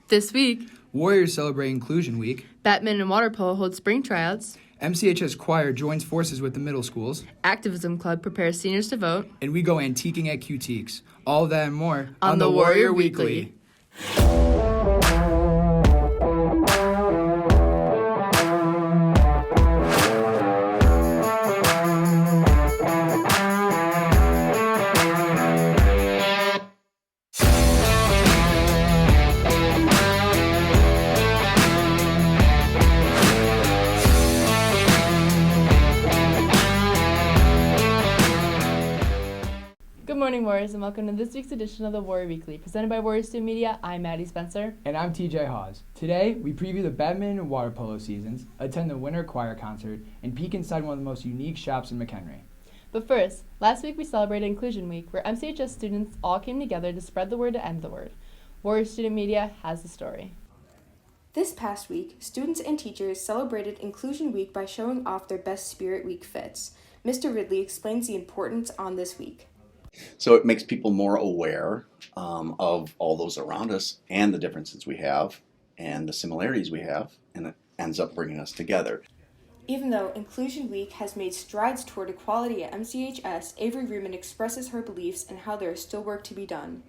This week, Warriors celebrate Inclusion Week. Badminton and water polo hold spring tryouts. MCHS Choir joins forces with the middle schools. Activism Club prepares seniors to vote. And we go antiquing at Qtiques. All of that and more on the Warrior Weekly. Good morning, Warriors, and welcome to this week's edition of the Warrior Weekly. Presented by Warrior Student Media, I'm Maddie Spencer. And I'm TJ Hawes. Today, we preview the badminton and water polo seasons, attend the winter choir concert, and peek inside one of the most unique shops in McHenry. But first, last week we celebrated Inclusion Week, where MCHS students all came together to spread the word to end the word. Warrior Student Media has the story. This past week, students and teachers celebrated Inclusion Week by showing off their best Spirit Week fits. Mr. Ridley explains the importance on this week. So it makes people more aware of all those around us and the differences we have and the similarities we have, and it ends up bringing us together. Even though Inclusion Week has made strides toward equality at MCHS, Avery Ruman expresses her beliefs and how there is still work to be done.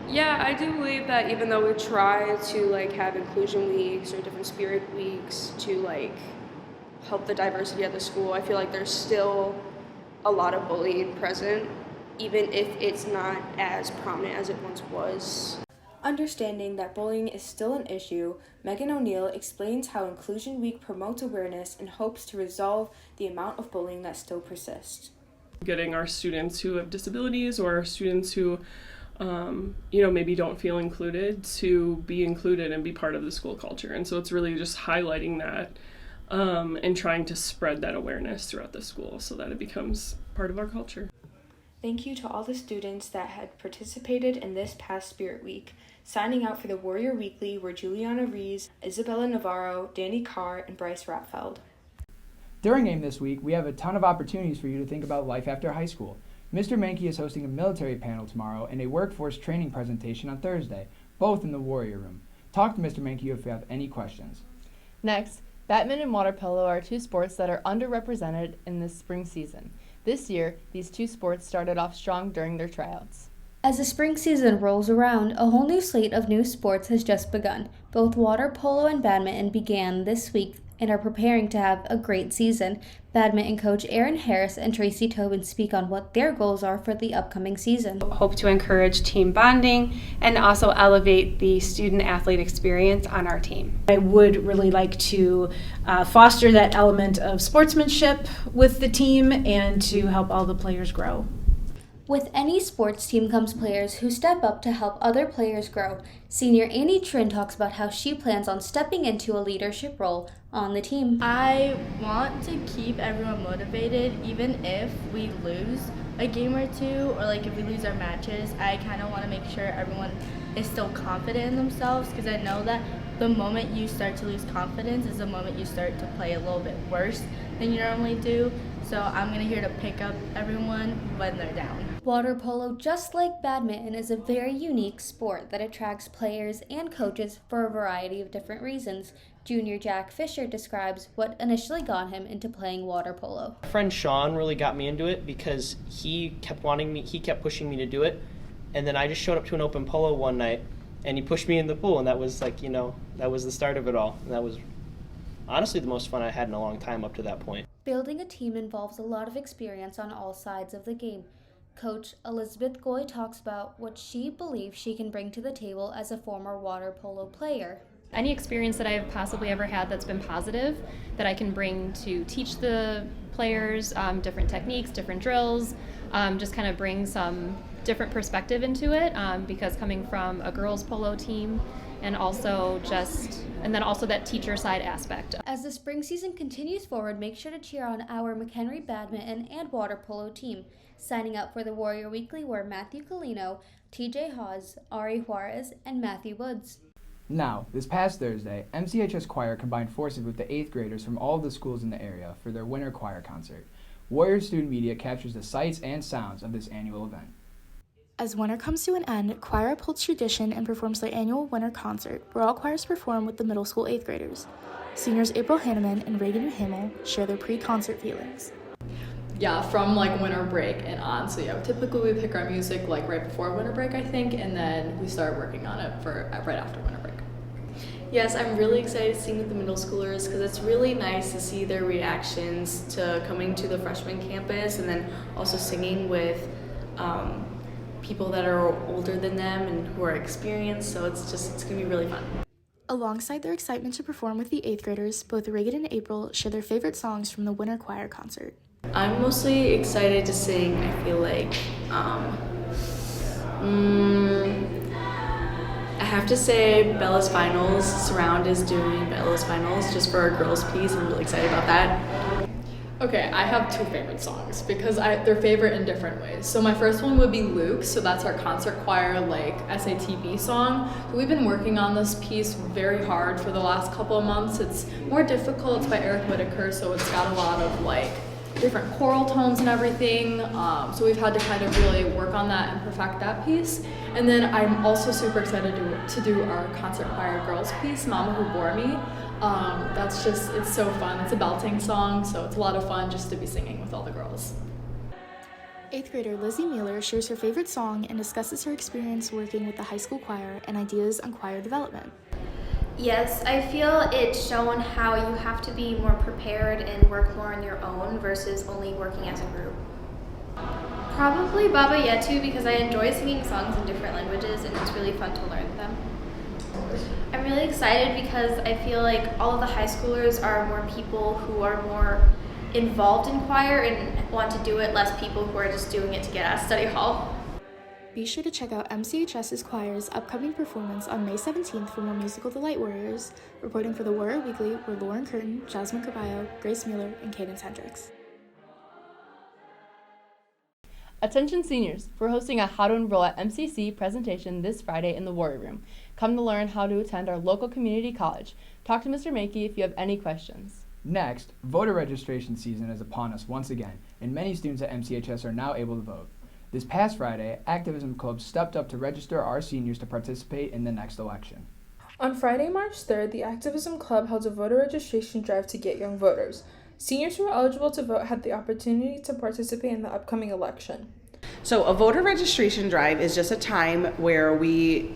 Yeah, I do believe that even though we try to have inclusion weeks or different spirit weeks to help the diversity at the school, I feel like there's still a lot of bullying present, even if it's not as prominent as it once was. Understanding that bullying is still an issue, Megan O'Neill explains how Inclusion Week promotes awareness and hopes to resolve the amount of bullying that still persists. Getting our students who have disabilities or our students who maybe don't feel included to be included and be part of the school culture. And so it's really just highlighting that and trying to spread that awareness throughout the school so that it becomes part of our culture. Thank you to all the students that had participated in this past Spirit Week. Signing out for the Warrior Weekly were Juliana Rees, Isabella Navarro, Danny Carr, and Bryce Ratfeld. During AIM this week, we have a ton of opportunities for you to think about life after high school. Mr. Mankey is hosting a military panel tomorrow and a workforce training presentation on Thursday, both in the Warrior Room. Talk to Mr. Mankey if you have any questions. Next, badminton and water polo are two sports that are underrepresented in this spring season. This year, these two sports started off strong during their tryouts. As the spring season rolls around, a whole new slate of new sports has just begun. Both water polo and badminton began this week and are preparing to have a great season. Badminton coach Erin Harris and Tracy Tobin speak on what their goals are for the upcoming season. Hope to encourage team bonding and also elevate the student-athlete experience on our team. I would really like to foster that element of sportsmanship with the team and to help all the players grow. With any sports team comes players who step up to help other players grow. Senior Annie Trin talks about how she plans on stepping into a leadership role on the team. I want to keep everyone motivated even if we lose a game or two, or if we lose our matches. I kind of want to make sure everyone is still confident in themselves, because I know that the moment you start to lose confidence is the moment you start to play a little bit worse than you normally do. So I'm here to pick up everyone when they're down. Water polo, just like badminton, is a very unique sport that attracts players and coaches for a variety of different reasons. Junior Jack Fisher describes what initially got him into playing water polo. My friend Sean really got me into it because he kept pushing me to do it. And then I just showed up to an open polo one night and he pushed me in the pool, and that was that was the start of it all. And that was honestly the most fun I had in a long time up to that point. Building a team involves a lot of experience on all sides of the game. Coach Elizabeth Goy talks about what she believes she can bring to the table as a former water polo player. Any experience that I've possibly ever had that's been positive that I can bring to teach the players different techniques, different drills, just kind of bring some different perspective into it, because coming from a girls polo team and also that teacher side aspect. As the spring season continues forward, make sure to cheer on our McHenry badminton and water polo team. Signing up for the Warrior Weekly were Matthew Colino, TJ Hawes, Ari Juarez, and Matthew Woods. Now, this past Thursday, MCHS Choir combined forces with the 8th graders from all of the schools in the area for their winter choir concert. Warrior Student Media captures the sights and sounds of this annual event. As winter comes to an end, choir upholds tradition and performs their annual winter concert, where all choirs perform with the middle school 8th graders. Seniors April Hanneman and Reagan Hamill share their pre-concert feelings. Yeah, from like winter break and on. So yeah, typically we pick our music like right before winter break, I think, and then we start working on it for right after winter break. Yes, I'm really excited to sing with the middle schoolers because it's really nice to see their reactions to coming to the freshman campus and then also singing with people that are older than them and who are experienced, so it's gonna be really fun. Alongside their excitement to perform with the 8th graders, both Reagan and April share their favorite songs from the winter choir concert. I'm mostly excited to sing, I feel like, I have to say Bella's Finals. Surround is doing Bella's Finals just for our girls piece. I'm really excited about that. Okay, I have two favorite songs because they're favorite in different ways. So my first one would be Luke, so that's our concert choir like SATB song. So we've been working on this piece very hard for the last couple of months. It's more difficult, it's by Eric Whitaker, so it's got a lot of like different choral tones and everything. So we've had to kind of really work on that and perfect that piece. And then I'm also super excited to do our concert choir girls piece, Mama Who Bore Me. It's so fun. It's a belting song, so it's a lot of fun just to be singing with all the girls. 8th grader Lizzie Mueller shares her favorite song and discusses her experience working with the high school choir and ideas on choir development. Yes, I feel it's shown how you have to be more prepared and work more on your own versus only working as a group. Probably Baba Yetu because I enjoy singing songs in different languages and it's really fun to learn them. I'm really excited because I feel like all of the high schoolers are more people who are more involved in choir and want to do it, less people who are just doing it to get out of study hall. Be sure to check out MCHS's choir's upcoming performance on May 17th for more musical delight warriors. Reporting for the Warrior Weekly were Lauren Curtin, Jasmine Caballo, Grace Mueller, and Cadence Hendricks. Attention seniors, we're hosting a How to Enroll at MCC presentation this Friday in the Warrior Room. Come to learn how to attend our local community college. Talk to Mr. Mackey if you have any questions. Next, voter registration season is upon us once again, and many students at MCHS are now able to vote. This past Friday, Activism Club stepped up to register our seniors to participate in the next election. On Friday, March 3rd, the Activism Club held a voter registration drive to get young voters. Seniors who were eligible to vote had the opportunity to participate in the upcoming election. So a voter registration drive is just a time where we,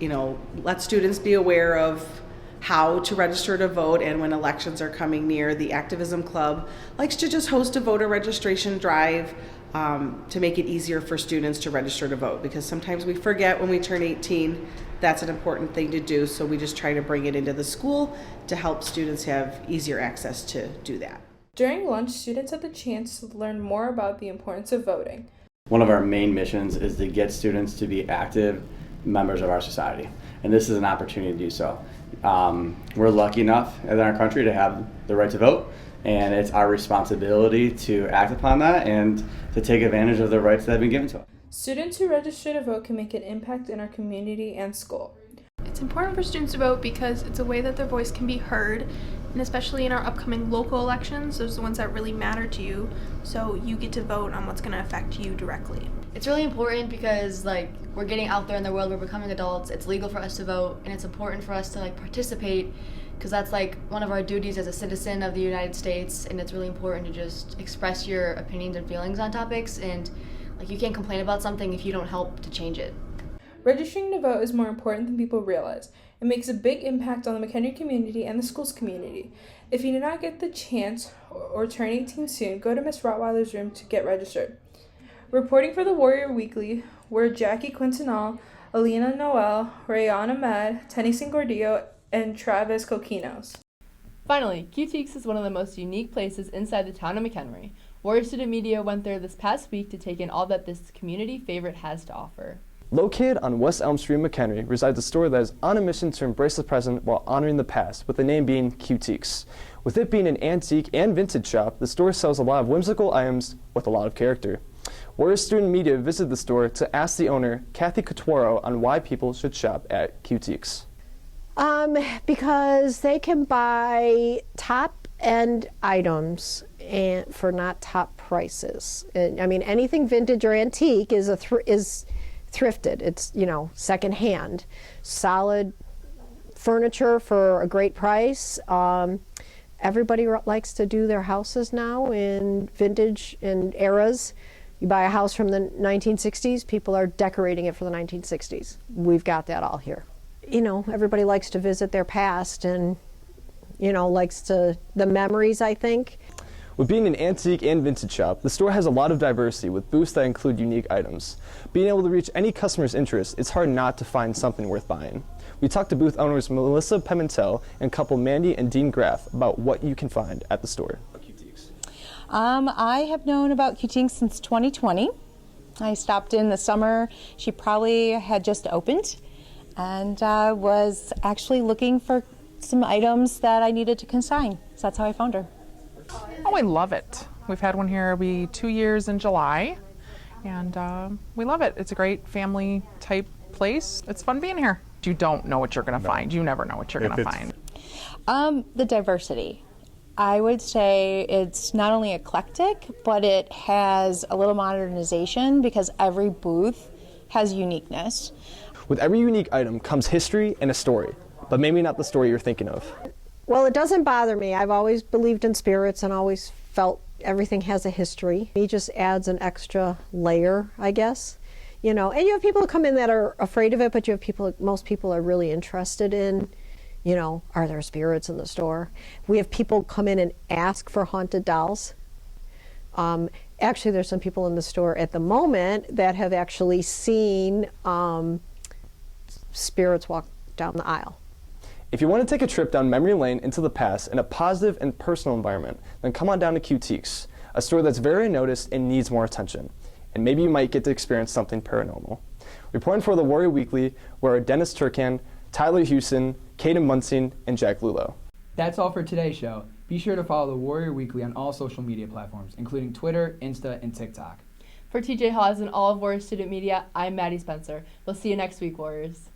let students be aware of how to register to vote, and when elections are coming near, the Activism Club likes to just host a voter registration drive to make it easier for students to register to vote, because sometimes we forget when we turn 18 that's an important thing to do, so we just try to bring it into the school to help students have easier access to do that. During lunch, students had the chance to learn more about the importance of voting. One of our main missions is to get students to be active members of our society, and this is an opportunity to do so. We're lucky enough in our country to have the right to vote, and it's our responsibility to act upon that and to take advantage of the rights that have been given to us. Students who register to vote can make an impact in our community and school. It's important for students to vote because it's a way that their voice can be heard, and especially in our upcoming local elections, those are the ones that really matter to you, so you get to vote on what's going to affect you directly. It's really important because we're getting out there in the world, we're becoming adults, it's legal for us to vote, and it's important for us to participate because that's one of our duties as a citizen of the United States, and it's really important to just express your opinions and feelings on topics, and you can't complain about something if you don't help to change it. Registering to vote is more important than people realize. It makes a big impact on the McHenry community and the school's community. If you do not get the chance or turn 18 soon, go to Miss Rottweiler's room to get registered. Reporting for the Warrior Weekly were Jackie Quintanal, Alina Noel, Rayan Ahmed, Tennyson Gordillo, and Travis Coquinos. Finally, Qtiques is one of the most unique places inside the town of McHenry. Warrior Student Media went there this past week to take in all that this community favorite has to offer. Located on West Elm Street in McHenry resides a store that is on a mission to embrace the present while honoring the past, with the name being Qtiques. With it being an antique and vintage shop, the store sells a lot of whimsical items with a lot of character. Warrior Student Media visited the store to ask the owner, Kathy Coutuaro, on why people should shop at Qtiques. Because they can buy top-end items and for not top prices. And, anything vintage or antique is thrifted. It's, secondhand. Solid furniture for a great price. Everybody likes to do their houses now in vintage and eras. You buy a house from the 1960s, people are decorating it for the 1960s. We've got that all here. Everybody likes to visit their past and, likes the memories, I think. With being an antique and vintage shop, the store has a lot of diversity with booths that include unique items. Being able to reach any customer's interest, it's hard not to find something worth buying. We talked to booth owners Melissa Pimentel and couple Mandy and Dean Graff about what you can find at the store. I have known about Qtiques since 2020. I stopped in the summer. She probably had just opened and was actually looking for some items that I needed to consign. So that's how I found her. Oh, I love it. We've had one here, it'll be 2 years in July, and we love it. It's a great family type place. It's fun being here. You don't know what you're going to find. You never know what you're going to find. The diversity. I would say it's not only eclectic, but it has a little modernization because every booth has uniqueness. With every unique item comes history and a story, but maybe not the story you're thinking of. Well, it doesn't bother me. I've always believed in spirits and always felt everything has a history. It just adds an extra layer, I guess. And you have people who come in that are afraid of it, but most people are really interested in, are there spirits in the store? We have people come in and ask for haunted dolls. Actually, there's some people in the store at the moment that have actually seen spirits walk down the aisle. If you want to take a trip down memory lane into the past in a positive and personal environment, then come on down to Qtiques, a store that's very noticed and needs more attention. And maybe you might get to experience something paranormal. Reporting for the Warrior Weekly were Dennis Turkan, Tyler Hewson, Caden Munsing, and Jack Lulo. That's all for today's show. Be sure to follow the Warrior Weekly on all social media platforms, including Twitter, Insta, and TikTok. For TJ Hawes and all of Warrior Student Media, I'm Maddie Spencer. We'll see you next week, Warriors.